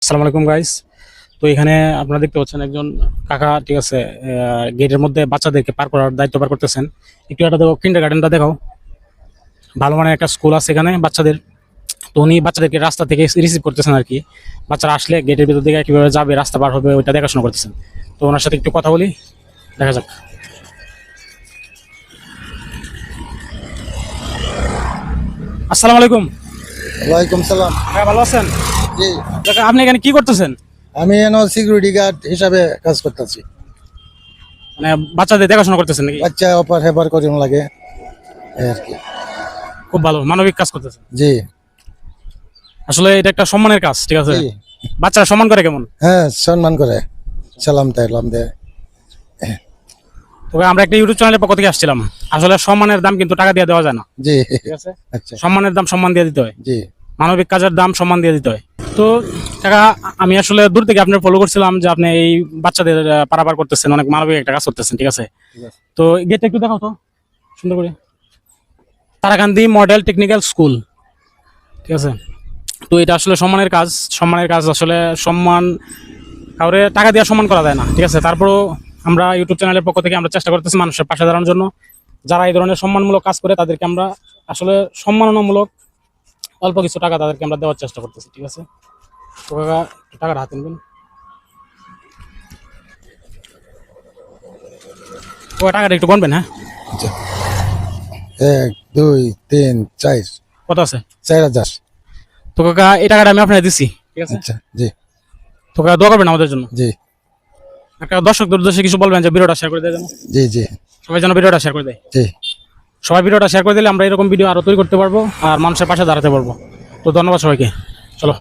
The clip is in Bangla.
আসসালামু আলাইকুম গাইস। তো এখানে আপনারা দেখতে পাচ্ছেন একজন কাকা, ঠিক আছে, গেটের মধ্যে বাচ্চাদেরকে পার করার দায়িত্ব পার করতেছেন। একটু একটা দেখো, কিন্ডার গার্ডেনটা দেখাও। ভালো মানের একটা স্কুল আছে এখানে বাচ্চাদের। তো উনি বাচ্চাদেরকে রাস্তা থেকে রিসিভ করতেছেন আর কি। বাচ্চারা আসলে গেটের ভিতর দিকে কীভাবে যাবে, রাস্তা পার হবে, ওইটা দেখাশোনা করতেছেন। তো ওনার সাথে একটু কথা বলি, দেখা যাক। আসসালামু আলাইকুম। ওয়ালাইকুম সালাম। হ্যাঁ, ভালো আছেন? জি, কাকা, আপনি এখানে কি করতেছেন? আমি এনো সিকিউরিটি গার্ড হিসাবে কাজ করতেছি। মানে বাচ্চাদের দেখাশোনা করতেছেন নাকি? বাচ্চা অপার হেপার করে লাগে এই আর কি। খুব ভালো, মানবিক কাজ করতেছেন। জি আসলে এটা একটা সম্মানের কাজ, ঠিক আছে। জি, বাচ্চারা সম্মান করে কেমন? হ্যাঁ সম্মান করে, সালাম দেয়। তবে আমরা একটা ইউটিউব চ্যানেলের পক্ষ থেকে আসছিলাম। আসলে সম্মানের দাম কিন্তু টাকা দিয়ে দেওয়া যায় না, জি ঠিক আছে। আচ্ছা সম্মানের দাম সম্মান দিয়ে দিতে হয়, জি মানবিক কাজের দাম সম্মান দিয়ে দিতে হয়। তো টাকা, আমি আসলে দূর থেকে আপনার ফলো করছিলাম যে আপনি এই বাচ্চাদের পারাপার করতেছেন, অনেক মানবিক একটা কাজ করতেছেন, ঠিক আছে। তো গেটটা একটু দেখাও তো সুন্দর করে। তারাকান্দি মডেল টেকনিক্যাল স্কুল, ঠিক আছে। তো এটা আসলে সম্মানের কাজ আসলে সম্মান কাউরে টাকা দিয়ে সম্মান করা যায় না, ঠিক আছে। তারপরও আমরা ইউটিউব চ্যানেলের পক্ষ থেকে আমরা চেষ্টা করতেছি মানুষের পাশে দাঁড়ানোর জন্য। যারা এই ধরনের সম্মানমূলক কাজ করে তাদেরকে আমরা আসলে সম্মাননামূলক অল্প কিছু টাকা তাদেরকে আমরা দেওয়ার চেষ্টা করতেছি, ঠিক আছে। তো কাকা, একটু টাকাটা হাতে নেবেন। ও টাকাটা একটু গণবেন, হ্যাঁ। আচ্ছা, 1 2 3 4 কত আছে? 4,000। তো কাকা, এই টাকাটা আমি আপনাকে দিচ্ছি, ঠিক আছে। আচ্ছা জি তো কাকা, দোয়া করবেন আমাদের জন্য। জি একটা দর্শকদের উদ্দেশ্যে কিছু বলবেন যে ভিডিওটা শেয়ার করে দেয় যেন, জি জি সবাই যেন ভিডিওটা শেয়ার করে দেয়। জি সবাই ভিডিওটা শেয়ার করে দিলে আমরা এরকম ভিডিও আরো তৈরি করতে পারবো আর মানুষের পাশে দাঁড়াতে পারবো। তো ধন্যবাদ সবাইকে। চলো।